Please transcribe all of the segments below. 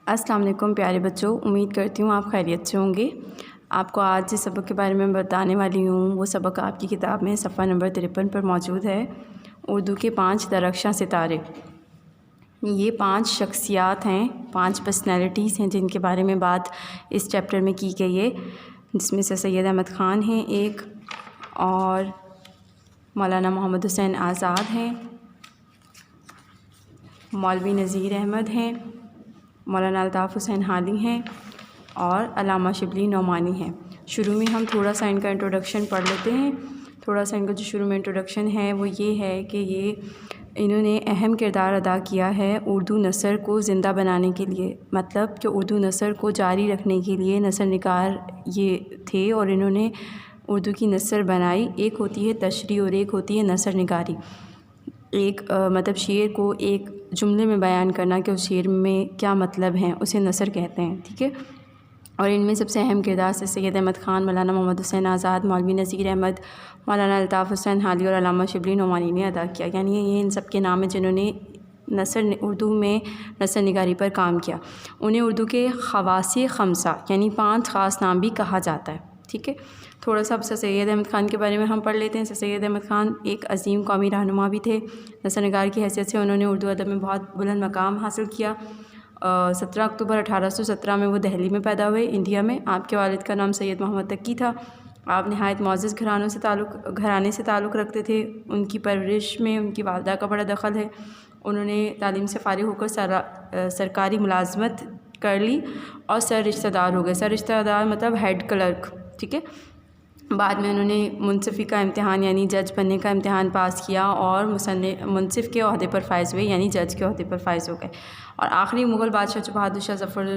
السلام علیکم پیارے بچوں، امید کرتی ہوں آپ خیریت سے ہوں گے۔ آپ کو آج جس سبق کے بارے میں بتانے والی ہوں وہ سبق آپ کی کتاب میں صفحہ نمبر 53 پر موجود ہے، اردو کے 5 درخشاں ستارے۔ یہ 5 شخصیات ہیں، 5 پرسنالٹیز ہیں جن کے بارے میں بات اس چیپٹر میں کی گئی ہے، جس میں سے سید احمد خان ہیں ایک، اور مولانا محمد حسین آزاد ہیں، مولوی نذیر احمد ہیں، مولانا الطاف حسین حادی ہیں، اور علامہ شبلی نعمانی ہیں۔ شروع میں ہم تھوڑا سا ان کا انٹروڈکشن پڑھ لیتے ہیں۔ تھوڑا سا ان کا جو شروع میں انٹروڈکشن ہے وہ یہ ہے کہ انہوں نے اہم کردار ادا کیا ہے اردو نثر کو زندہ بنانے کے لیے، مطلب کہ اردو نثر کو جاری رکھنے کے لیے نثر نگار یہ تھے، اور انہوں نے اردو کی نثر بنائی۔ ایک ہوتی ہے تشریح اور ایک ہوتی ہے نثر نگاری۔ ایک مطلب شعر کو ایک جملے میں بیان کرنا کہ اس شعر میں کیا مطلب ہیں، اسے نثر کہتے ہیں، ٹھیک ہے۔ اور ان میں سب سے اہم کردار سید احمد خان، مولانا محمد حسین آزاد، مولوی نذیر احمد، مولانا الطاف حسین حادی اور علامہ شبلی نعمانی نے ادا کیا، یعنی یہ ان سب کے نام ہیں جنہوں نے اردو میں نثر نگاری پر کام کیا۔ انہیں اردو کے خواص خمسہ یعنی 5 خاص نام بھی کہا جاتا ہے، ٹھیک ہے۔ تھوڑا سا سر سید احمد خان کے بارے میں ہم پڑھ لیتے ہیں۔ سر سید احمد خان ایک عظیم قومی رہنما بھی تھے۔ نثر نگار کی حیثیت سے انہوں نے اردو ادب میں بہت بلند مقام حاصل کیا۔ 17 اکتوبر 1817 میں وہ دہلی میں پیدا ہوئے، انڈیا میں۔ آپ کے والد کا نام سید محمد تقی تھا۔ آپ نہایت معزز گھرانے سے تعلق رکھتے تھے۔ ان کی پرورش میں ان کی والدہ کا بڑا دخل ہے۔ انہوں نے تعلیم سے فارغ ہو کر سرکاری ملازمت کر لی اور سر رشتہ دار ہو گئے۔ سر رشتہ دار مطلب ہیڈ کلرک، ٹھیک ہے۔ بعد میں انہوں نے منصفی کا امتحان یعنی جج بننے کا امتحان پاس کیا اور منصف کے عہدے پر فائز ہوئے، یعنی جج کے عہدے پر فائز ہو گئے۔ اور آخری مغل بادشاہ جو بہادر شاہ ظفر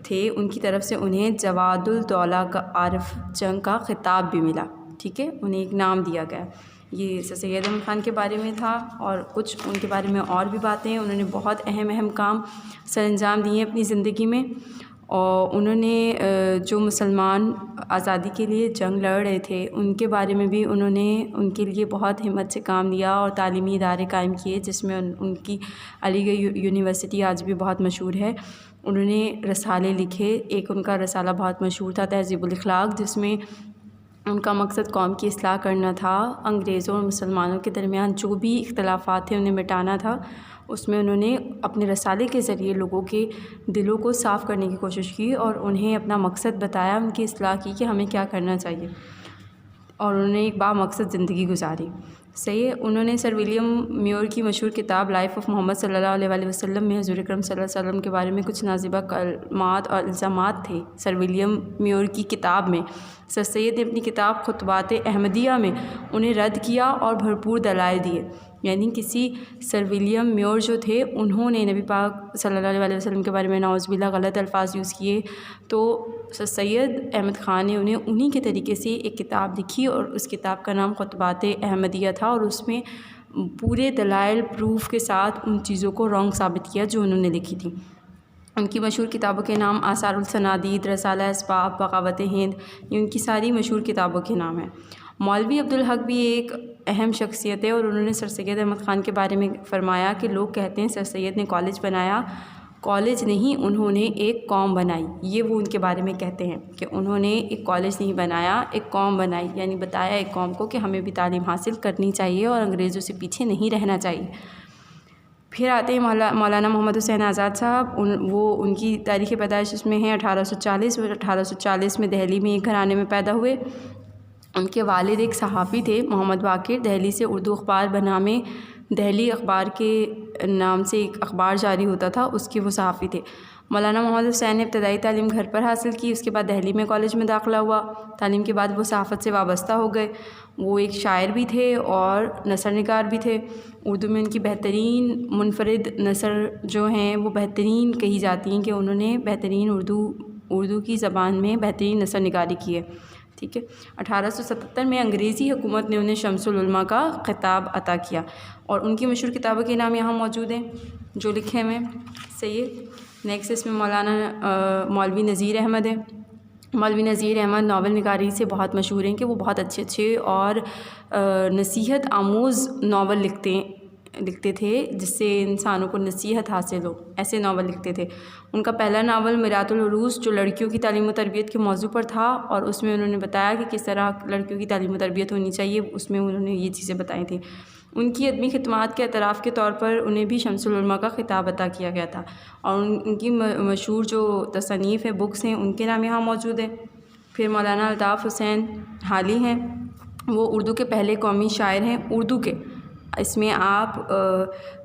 تھے، ان کی طرف سے انہیں جواد الدولہ کا عارف جنگ کا خطاب بھی ملا، ٹھیک ہے، انہیں ایک نام دیا گیا۔ یہ سر سید احمد خان کے بارے میں تھا، اور کچھ ان کے بارے میں اور بھی باتیں ہیں۔ انہوں نے بہت اہم کام سر انجام دیے اپنی زندگی میں، اور انہوں نے جو مسلمان آزادی کے لیے جنگ لڑ رہے تھے ان کے بارے میں بھی انہوں نے ان کے لیے بہت ہمت سے کام لیا اور تعلیمی ادارے قائم کیے، جس میں ان کی علی گڑھ یونیورسٹی آج بھی بہت مشہور ہے۔ انہوں نے رسالے لکھے، ایک ان کا رسالہ بہت مشہور تھا تہذیب الاخلاق، جس میں ان کا مقصد قوم کی اصلاح کرنا تھا، انگریزوں اور مسلمانوں کے درمیان جو بھی اختلافات تھے انہیں مٹانا تھا۔ اس میں انہوں نے اپنے رسالے کے ذریعے لوگوں کے دلوں کو صاف کرنے کی کوشش کی اور انہیں اپنا مقصد بتایا، ان کی اصلاح کی کہ ہمیں کیا کرنا چاہیے، اور انہوں نے ایک بامقصد زندگی گزاری، صحیح ہے۔ انہوں نے سر ولیم میور کی مشہور کتاب لائف آف محمد صلی اللہ علیہ وسلم میں حضور اکرم صلی اللہ علیہ وسلم کے بارے میں کچھ نازیبہ کلمات اور الزامات تھے سر ولیم میور کی کتاب میں۔ سر سید نے اپنی کتاب خطبات احمدیہ میں انہیں رد کیا اور بھرپور دلائل دیے، یعنی کسی سر ولیم میور جو تھے انہوں نے نبی پاک صلی اللہ علیہ وسلم کے بارے میں نعوذ باللہ غلط الفاظ یوز کیے، تو سر سید احمد خان نے انہیں کے طریقے سے ایک کتاب لکھی، اور اس کتاب کا نام خطبات احمدیہ تھا، اور اس میں پورے دلائل پروف کے ساتھ ان چیزوں کو رانگ ثابت کیا جو انہوں نے لکھی تھی۔ ان کی مشہور کتابوں کے نام آثار السنادید، رسالہ اسباب، بغاوت ہند، یہ ان کی ساری مشہور کتابوں کے نام ہیں۔ مولوی عبدالحق بھی ایک اہم شخصیت ہے، اور انہوں نے سر سید احمد خان کے بارے میں فرمایا کہ لوگ کہتے ہیں سر سید نے کالج بنایا، کالج نہیں، انہوں نے ایک قوم بنائی۔ یہ وہ ان کے بارے میں کہتے ہیں کہ انہوں نے ایک کالج نہیں بنایا، ایک قوم بنائی، یعنی بتایا ایک قوم کو کہ ہمیں بھی تعلیم حاصل کرنی چاہیے اور انگریزوں سے پیچھے نہیں رہنا چاہیے۔ پھر آتے ہیں مولانا محمد حسین آزاد صاحب، وہ ان کی تاریخ پیدائش اس میں ہے 1840 میں دہلی میں ایک گھرانے میں پیدا ہوئے۔ ان کے والد ایک صحافی تھے، محمد باقر، دہلی سے اردو اخبار بنامے دہلی اخبار کے نام سے ایک اخبار جاری ہوتا تھا، اس کے وہ صحافی تھے۔ مولانا محمد حسین نے ابتدائی تعلیم گھر پر حاصل کی، اس کے بعد دہلی میں کالج میں داخلہ ہوا۔ تعلیم کے بعد وہ صحافت سے وابستہ ہو گئے۔ وہ ایک شاعر بھی تھے اور نثر نگار بھی تھے۔ اردو میں ان کی بہترین منفرد نثر جو ہیں وہ بہترین کہی جاتی ہیں کہ انہوں نے بہترین اردو کی زبان میں بہترین نثر نگاری کی ہے، ٹھیک ہے۔ 1877 میں انگریزی حکومت نے انہیں شمس العلماء کا خطاب عطا کیا، اور ان کی مشہور کتابوں کے نام یہاں موجود ہیں جو لکھے ہوئے ہیں، صحیح ہے۔ نیکسٹ اس میں مولانا مولوی نذیر احمد ہے۔ مولوی نذیر احمد ناول نگاری سے بہت مشہور ہیں کہ وہ بہت اچھے اور نصیحت آموز ناول لکھتے لکھتے تھے جس سے انسانوں کو نصیحت حاصل ہو، ایسے ناول لکھتے تھے۔ ان کا پہلا ناول مرآت العروس جو لڑکیوں کی تعلیم و تربیت کے موضوع پر تھا، اور اس میں انہوں نے بتایا کہ کس طرح لڑکیوں کی تعلیم و تربیت ہونی چاہیے، اس میں انہوں نے یہ چیزیں بتائی تھیں۔ ان کی ادبی خدمات کے اعتراف کے طور پر انہیں بھی شمس العلماء کا خطاب عطا کیا گیا تھا، اور ان کی مشہور جو تصانیف ہیں، بکس ہیں، ان کے نام یہاں موجود ہیں۔ پھر مولانا الطاف حسین حالی ہیں، وہ اردو کے پہلے قومی شاعر ہیں، اردو کے، اس میں آپ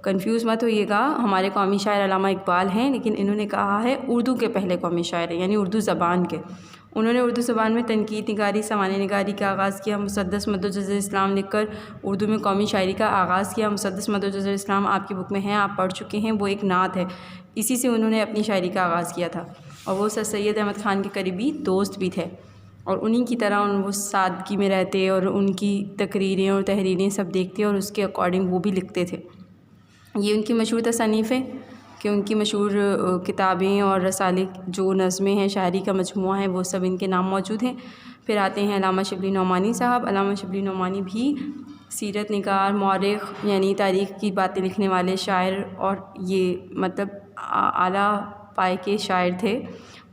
کنفیوز مت ہوئیے گا، ہمارے قومی شاعر علامہ اقبال ہیں، لیکن انہوں نے کہا ہے اردو کے پہلے قومی شاعر ہیں، یعنی اردو زبان کے۔ انہوں نے اردو زبان میں تنقید نگاری، سوانح نگاری کا آغاز کیا۔ مسدس مد و جزر اسلام لکھ کر اردو میں قومی شاعری کا آغاز کیا۔ مسدس مد و جزر اسلام آپ کی بک میں ہیں، آپ پڑھ چکے ہیں، وہ ایک نعت ہے، اسی سے انہوں نے اپنی شاعری کا آغاز کیا تھا، اور وہ سر سید احمد خان کے قریبی دوست بھی تھے، اور انہی کی طرح وہ سادگی میں رہتے اور ان کی تقریریں اور تحریریں سب دیکھتے اور اس کے اکارڈنگ وہ بھی لکھتے تھے۔ یہ ان کی مشہور تصانیف ہیں کہ ان کی مشہور کتابیں اور رسالے جو نظمیں ہیں، شاعری کا مجموعہ ہے، وہ سب ان کے نام موجود ہیں۔ پھر آتے ہیں علامہ شبلی نعمانی صاحب۔ علامہ شبلی نعمانی بھی سیرت نگار، مورخ، یعنی تاریخ کی باتیں لکھنے والے شاعر، اور یہ مطلب اعلیٰ پائے کے شاعر تھے۔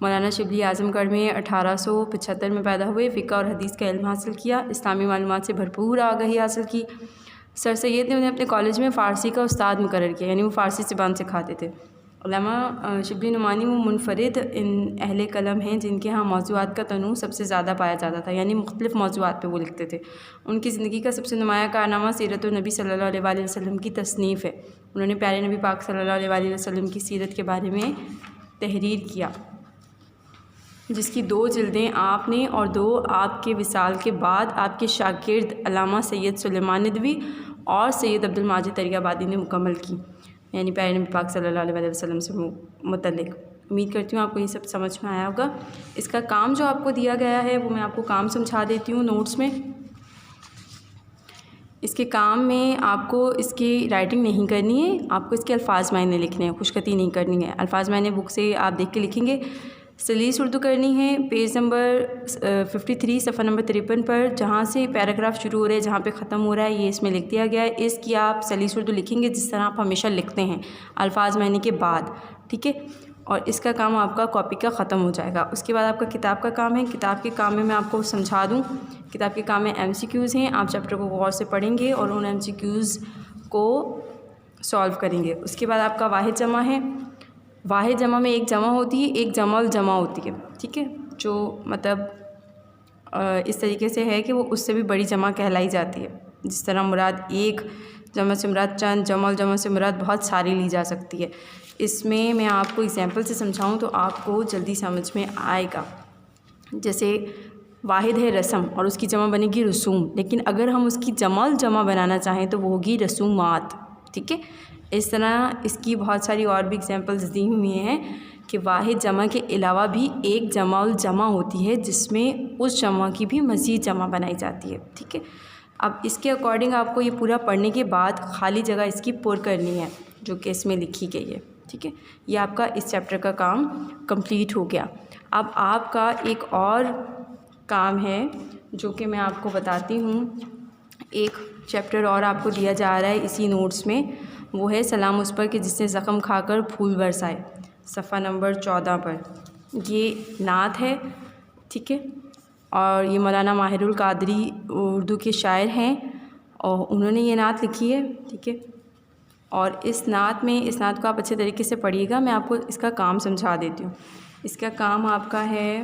مولانا شبلی اعظم گڑھ میں 1875 میں پیدا ہوئے، فقہ اور حدیث کا علم حاصل کیا، اسلامی معلومات سے بھرپور آگاہی حاصل کی۔ سر سید نے انہیں اپنے کالج میں فارسی کا استاد مقرر کیا، یعنی وہ فارسی زبان سکھاتے تھے۔ علامہ شبلی نعمانی وہ منفرد ان اہل قلم ہیں جن کے ہاں موضوعات کا تنوع سب سے زیادہ پایا جاتا تھا، یعنی مختلف موضوعات پہ وہ لکھتے تھے۔ ان کی زندگی کا سب سے نمایاں کارنامہ سیرت النبی صلی اللہ علیہ وآلہ وسلم کی تصنیف ہے۔ انہوں نے پیارے نبی پاک صلی اللہ علیہ وآلہ وسلم کی سیرت کے بارے میں تحریر کیا، جس کی 2 جلدیں آپ نے اور 2 آپ کے وصال کے بعد آپ کے شاگرد علامہ سید سلیمان ندوی اور سید عبد الماجد طریقہ آبادی نے مکمل کی، یعنی پیارے نبی پاک صلی اللہ علیہ وسلم سے متعلق۔ امید کرتی ہوں آپ کو یہ سب سمجھ میں آیا ہوگا۔ اس کا کام جو آپ کو دیا گیا ہے وہ میں آپ کو کام سمجھا دیتی ہوں نوٹس میں۔ اس کے کام میں آپ کو اس کی رائٹنگ نہیں کرنی ہے، آپ کو اس کے الفاظ معنی لکھنے ہیں، خوش خطی نہیں کرنی ہے۔ الفاظ معنی بک سے آپ دیکھ کے لکھیں گے۔ سلیس اردو کرنی ہے، پیج نمبر 53 صفحہ نمبر 53 پر جہاں سے پیراگراف شروع ہو رہا ہے، جہاں پہ ختم ہو رہا ہے، یہ اس میں لکھ دیا گیا ہے۔ اس کی آپ سلیس اردو لکھیں گے جس طرح آپ ہمیشہ لکھتے ہیں الفاظ معنی کے بعد، ٹھیک ہے؟ اور اس کا کام آپ کا کاپی کا ختم ہو جائے گا۔ اس کے بعد آپ کا کتاب کا کام ہے۔ کتاب کے کام میں آپ کو سمجھا دوں، کتاب کے کام میں MCQs ہیں، آپ چیپٹر کو غور سے پڑھیں گے اور ان MCQs کو سولو کریں گے۔ اس کے بعد آپ کا واحد جمع ہے۔ واحد جمع میں ایک جمع ہوتی ہے، ایک جمع الجمع ہوتی ہے، ٹھیک ہے؟ جو مطلب اس طریقے سے ہے کہ وہ اس سے بھی بڑی جمع کہلائی جاتی ہے، جس طرح مراد ایک جمع سے مراد چند، جمع الجمع سے مراد بہت ساری لی جا سکتی ہے۔ اس میں آپ کو ایگزامپل سے سمجھاؤں تو آپ کو جلدی سمجھ میں آئے گا۔ جیسے واحد ہے رسم اور اس کی جمع بنے گی رسوم، لیکن اگر ہم اس کی جمع الجمع بنانا چاہیں تو وہ ہوگی رسومات، ٹھیک ہے؟ اس طرح اس کی بہت ساری اور بھی ایگزامپلز دی ہوئی ہیں کہ واحد جمع کے علاوہ بھی ایک جمع الجمع ہوتی ہے جس میں اس جمع کی بھی مزید جمع بنائی جاتی ہے، ٹھیک ہے؟ اب اس کے اکارڈنگ آپ کو یہ پورا پڑھنے کے بعد خالی جگہ اس کی پر کرنی ہے جو کہ اس میں لکھی گئی ہے، ٹھیک ہے؟ یہ آپ کا اس چیپٹر کا کام کمپلیٹ ہو گیا۔ اب آپ کا ایک اور کام ہے جو کہ میں آپ کو بتاتی ہوں، ایک چیپٹر اور آپ کو دیا جا رہا ہے اسی نوٹس میں، وہ ہے سلام اس پر کہ جس نے زخم کھا کر پھول برسائے، صفحہ نمبر 14 پر۔ یہ نعت ہے، ٹھیک ہے؟ اور یہ مولانا ماہر القادری اردو کے شاعر ہیں اور انہوں نے یہ نعت لکھی ہے، ٹھیک ہے؟ اور اس نعت کو آپ اچھے طریقے سے پڑھیے گا۔ میں آپ کو اس کا کام سمجھا دیتی ہوں۔ اس کا کام آپ کا ہے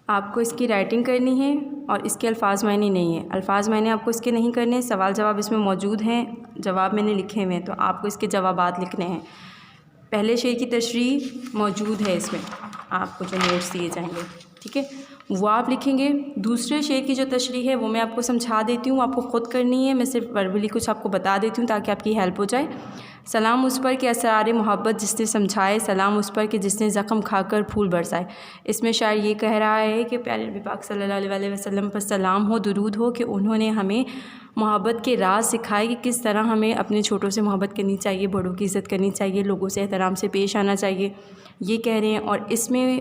آپ کو اس کی رائٹنگ کرنی ہے اور اس کے الفاظ معنی نہیں ہے۔ الفاظ معنی آپ کو اس کے نہیں کرنے، سوال جواب اس میں موجود ہیں، جواب میں نے لکھے ہوئے ہیں تو آپ کو اس کے جوابات لکھنے ہیں۔ پہلے شعر کی تشریح موجود ہے اس میں، آپ کو جو نوٹس دیے جائیں گے، ٹھیک ہے؟ وہ آپ لکھیں گے۔ دوسرے شعر کی جو تشریح ہے وہ میں آپ کو سمجھا دیتی ہوں، آپ کو خود کرنی ہے، میں صرف وربلی کچھ آپ کو بتا دیتی ہوں تاکہ آپ کی ہیلپ ہو جائے۔ سلام اس پر کہ اسرار محبت جس نے سمجھائے، سلام اس پر کہ جس نے زخم کھا کر پھول برسائے۔ اس میں شاعر یہ کہہ رہا ہے کہ پیارے نبی پاک صلی اللہ علیہ وسلم پر سلام ہو، درود ہو کہ انہوں نے ہمیں محبت کے راز سکھائے کہ کس طرح ہمیں اپنے چھوٹوں سے محبت کرنی چاہیے، بڑوں کی عزت کرنی چاہیے، لوگوں سے احترام سے پیش آنا چاہیے، یہ کہہ رہے ہیں۔ اور اس میں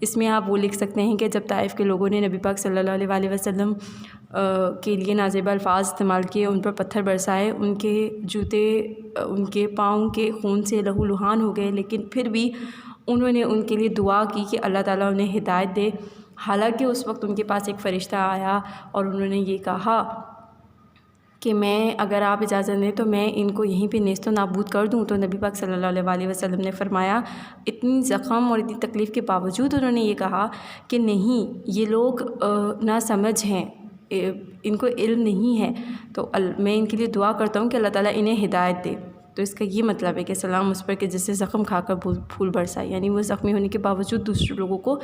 اس میں آپ وہ لکھ سکتے ہیں کہ جب طائف کے لوگوں نے نبی پاک صلی اللہ علیہ وسلم کے لیے نازیبہ الفاظ استعمال کیے، ان پر پتھر برسائے، ان کے جوتے ان کے پاؤں کے خون سے لہو لہان ہو گئے، لیکن پھر بھی انہوں نے ان کے لیے دعا کی کہ اللہ تعالیٰ انہیں ہدایت دے۔ حالانکہ اس وقت ان کے پاس ایک فرشتہ آیا اور انہوں نے یہ کہا کہ میں اگر آپ اجازت دیں تو میں ان کو یہیں پہ نیست و نابود کر دوں، تو نبی پاک صلی اللہ علیہ وسلم نے فرمایا، اتنی زخم اور اتنی تکلیف کے باوجود انہوں نے یہ کہا کہ نہیں، یہ لوگ نا سمجھ ہیں، ان کو علم نہیں ہے، تو میں ان کے لیے دعا کرتا ہوں کہ اللہ تعالیٰ انہیں ہدایت دے۔ تو اس کا یہ مطلب ہے کہ سلام اس پر کہ جس سے زخم کھا کر پھول برسائے، یعنی وہ زخمی ہونے کے باوجود دوسرے لوگوں کو،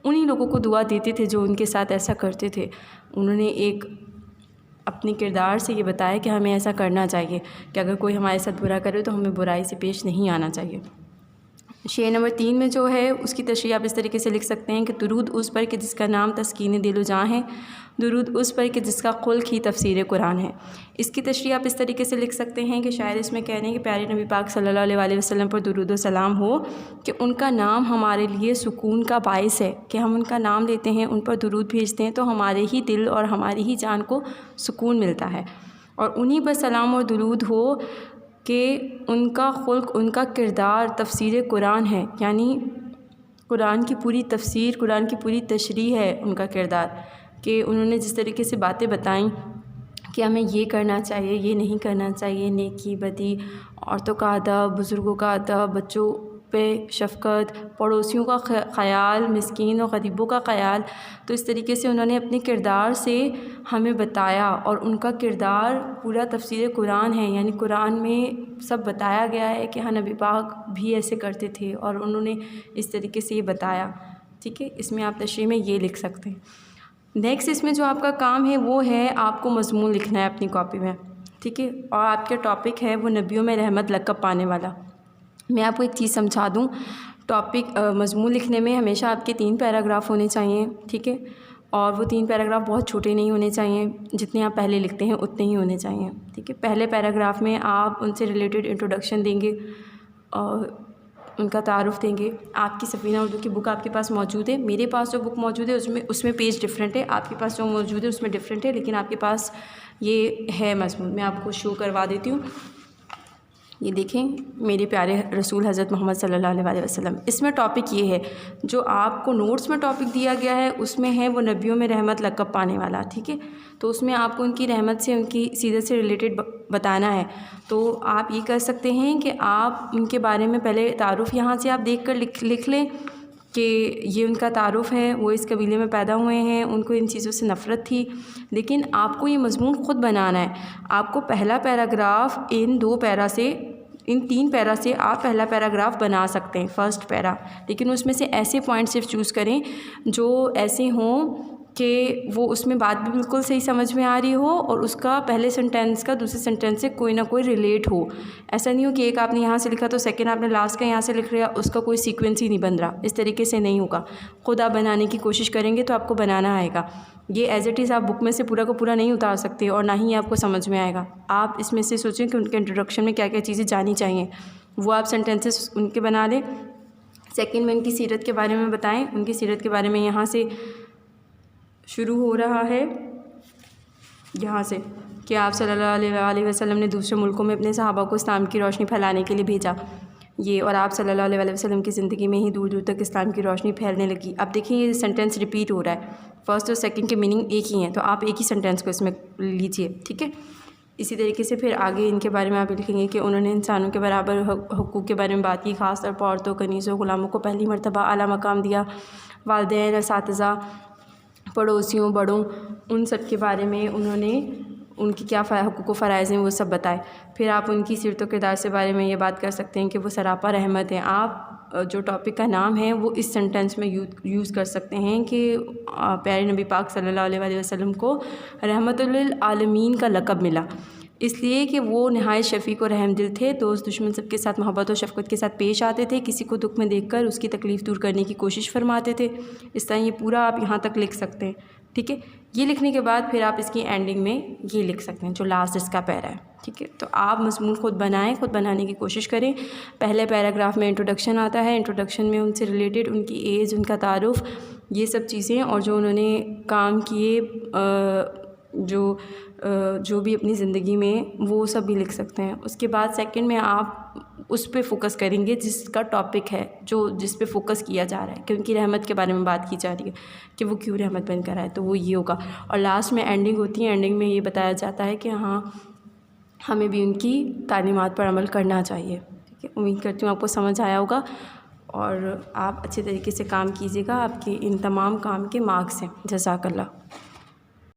انہی لوگوں کو دعا دیتے تھے جو ان کے ساتھ ایسا کرتے تھے۔ انہوں نے ایک اپنی کردار سے یہ بتایا کہ ہمیں ایسا کرنا چاہیے کہ اگر کوئی ہمارے ساتھ برا کرے تو ہمیں برائی سے پیش نہیں آنا چاہیے۔ شعر نمبر 3 میں جو ہے اس کی تشریح آپ اس طریقے سے لکھ سکتے ہیں کہ درود اس پر کہ جس کا نام تسکین دل و جاں ہے، درود اس پر کہ جس کا خلق ہی تفسیر قرآن ہے۔ اس کی تشریح آپ اس طریقے سے لکھ سکتے ہیں کہ شاعر اس میں کہہ رہے ہیں کہ پیارے نبی پاک صلی اللہ علیہ وسلم پر درود و سلام ہو کہ ان کا نام ہمارے لیے سکون کا باعث ہے، کہ ہم ان کا نام لیتے ہیں، ان پر درود بھیجتے ہیں تو ہمارے ہی دل اور ہماری ہی جان کو سکون ملتا ہے، اور انہی پر سلام اور درود ہو کہ ان کا خلق، ان کا کردار تفسیر قرآن ہے، یعنی قرآن کی پوری تفسیر، قرآن کی پوری تشریح ہے ان کا کردار، کہ انہوں نے جس طریقے سے باتیں بتائیں کہ ہمیں یہ کرنا چاہیے، یہ نہیں کرنا چاہیے، نیکی بدی، عورتوں کا ادب، بزرگوں کا ادب، بچوں پہ شفقت، پڑوسیوں کا خیال، مسکین اور غریبوں کا خیال، تو اس طریقے سے انہوں نے اپنے کردار سے ہمیں بتایا، اور ان کا کردار پورا تفسیر قرآن ہے، یعنی قرآن میں سب بتایا گیا ہے کہ ہاں نبی پاک بھی ایسے کرتے تھے اور انہوں نے اس طریقے سے یہ بتایا۔ ٹھیک ہے، اس میں آپ تشریح میں یہ لکھ سکتے ہیں۔ نیکسٹ اس میں جو آپ کا کام ہے وہ ہے آپ کو مضمون لکھنا ہے اپنی کاپی میں، ٹھیک ہے، اور آپ کا ٹاپک ہے وہ نبیوں میں رحمت لقب پانے والا۔ میں آپ کو ایک چیز سمجھا دوں، ٹاپک مضمون لکھنے میں ہمیشہ آپ کے 3 پیراگراف ہونے چاہیے، ٹھیک ہے، اور وہ 3 پیراگراف بہت چھوٹے نہیں ہونے چاہیے، جتنے آپ پہلے لکھتے ہیں اتنے ہی ہونے چاہیے، ٹھیک ہے۔ پہلے پیراگراف میں آپ ان سے ریلیٹڈ انٹروڈکشن دیں گے اور ان کا تعارف دیں گے۔ آپ کی سفینہ اردو کی بک آپ کے پاس موجود ہے، میرے پاس جو بک موجود ہے اس میں پیج ڈفرینٹ ہے، آپ کے پاس جو موجود ہے اس میں ڈفرینٹ ہے، لیکن آپ کے پاس یہ ہے مضمون، میں آپ کو شو کروا دیتی ہوں۔ یہ دیکھیں، میرے پیارے رسول حضرت محمد صلی اللہ علیہ وسلم، اس میں ٹاپک یہ ہے جو آپ کو نوٹس میں ٹاپک دیا گیا ہے، اس میں ہے وہ نبیوں میں رحمت لقب پانے والا، ٹھیک ہے، تو اس میں آپ کو ان کی رحمت سے، ان کی سیرت سے ریلیٹڈ بتانا ہے۔ تو آپ یہ کر سکتے ہیں کہ آپ ان کے بارے میں پہلے تعارف یہاں سے آپ دیکھ کر لکھ لیں کہ یہ ان کا تعارف ہے، وہ اس قبیلے میں پیدا ہوئے ہیں، ان کو ان چیزوں سے نفرت تھی، لیکن آپ کو یہ مضمون خود بنانا ہے۔ آپ کو پہلا پیراگراف ان 3 پیرا سے آپ پہلا پیراگراف بنا سکتے ہیں، فرسٹ پیرا، لیکن اس میں سے ایسے پوائنٹ صرف چوز کریں جو ایسے ہوں کہ وہ اس میں بات بھی بالکل صحیح سمجھ میں آ رہی ہو اور اس کا پہلے سنٹینس کا دوسرے سنٹینس سے کوئی نہ کوئی ریلیٹ ہو۔ ایسا نہیں ہو کہ ایک آپ نے یہاں سے لکھا تو سیکنڈ آپ نے لاسٹ کا یہاں سے لکھ رہا، اس کا کوئی سیکوینس ہی نہیں بن رہا، اس طریقے سے نہیں ہوگا۔ خود آپ بنانے کی کوشش کریں گے تو آپ کو بنانا آئے گا، یہ ایز اٹ از آپ بک میں سے پورا کا پورا نہیں اتار سکتے اور نہ ہی آپ کو سمجھ میں آئے گا۔ آپ اس میں سے سوچیں کہ ان کے انٹروڈکشن میں کیا کیا چیزیں جانی چاہیے، وہ آپ سینٹینسز ان کے بنا لیں۔ سیکنڈ میں ان کی سیرت کے بارے میں بتائیں، ان کی سیرت کے بارے میں یہاں سے شروع ہو رہا ہے، یہاں سے کہ آپ صلی اللہ علیہ وسلم نے دوسرے ملکوں میں اپنے صحابہ کو اسلام کی روشنی پھیلانے کے لیے بھیجا، یہ، اور آپ صلی اللہ علیہ وسلم کی زندگی میں ہی دور دور تک اسلام کی روشنی پھیلنے لگی۔ اب دیکھیں یہ سینٹینس ریپیٹ ہو رہا ہے، فرسٹ اور سیکنڈ کے میننگ ایک ہی ہیں، تو آپ ایک ہی سینٹینس کو اس میں لیجئے، ٹھیک ہے۔ اسی طریقے سے پھر آگے ان کے بارے میں آپ لکھیں گے کہ انہوں نے انسانوں کے برابر حقوق کے بارے میں بات کی، خاص طور پر عورتوں، کنیزوں، غلاموں کو پہلی مرتبہ اعلیٰ مقام دیا، والدین، اساتذہ، پڑوسیوں، بڑوں، ان سب کے بارے میں انہوں نے ان کی کیا حقوق و فرائض ہیں وہ سب بتائے۔ پھر آپ ان کی سیرت و کردار سے بارے میں یہ بات کر سکتے ہیں کہ وہ سراپا رحمت ہیں۔ آپ جو ٹاپک کا نام ہے وہ اس سینٹینس میں یوز کر سکتے ہیں کہ پیارے نبی پاک صلی اللہ علیہ وسلم کو رحمت للعالمین کا لقب ملا، اس لیے کہ وہ نہایت شفیق و رحم دل تھے، دوست دشمن سب کے ساتھ محبت و شفقت کے ساتھ پیش آتے تھے، کسی کو دکھ میں دیکھ کر اس کی تکلیف دور کرنے کی کوشش فرماتے تھے۔ اس طرح یہ پورا آپ یہاں تک لکھ سکتے ہیں، ٹھیک ہے. یہ لکھنے کے بعد پھر آپ اس کی اینڈنگ میں یہ لکھ سکتے ہیں جو لاسٹ اس کا پیرا ہے. ٹھیک ہے. تو آپ مضمون خود بنائیں, خود بنانے کی کوشش کریں. پہلے پیراگراف میں انٹروڈکشن آتا ہے, انٹروڈکشن میں ان سے ریلیٹڈ ان کی ایج, ان کا تعارف, یہ سب چیزیں, اور جو انہوں نے کام کیے جو بھی اپنی زندگی میں, وہ سب بھی لکھ سکتے ہیں. اس کے بعد سیکنڈ میں آپ اس پہ فوکس کریں گے جس کا ٹاپک ہے, جس پہ فوکس کیا جا رہا ہے, کیونکہ رحمت کے بارے میں بات کی جا رہی ہے کہ وہ کیوں رحمت بن کر آئے, تو وہ یہ ہوگا. اور لاسٹ میں اینڈنگ ہوتی ہے, اینڈنگ میں یہ بتایا جاتا ہے کہ ہاں ہمیں بھی ان کی تعلیمات پر عمل کرنا چاہیے. ٹھیک ہے. امید کرتی ہوں آپ کو سمجھ آیا ہوگا اور آپ اچھے طریقے سے کام کیجیے گا. آپ کے ان تمام کام کے مارکس ہیں. جزاک اللہ.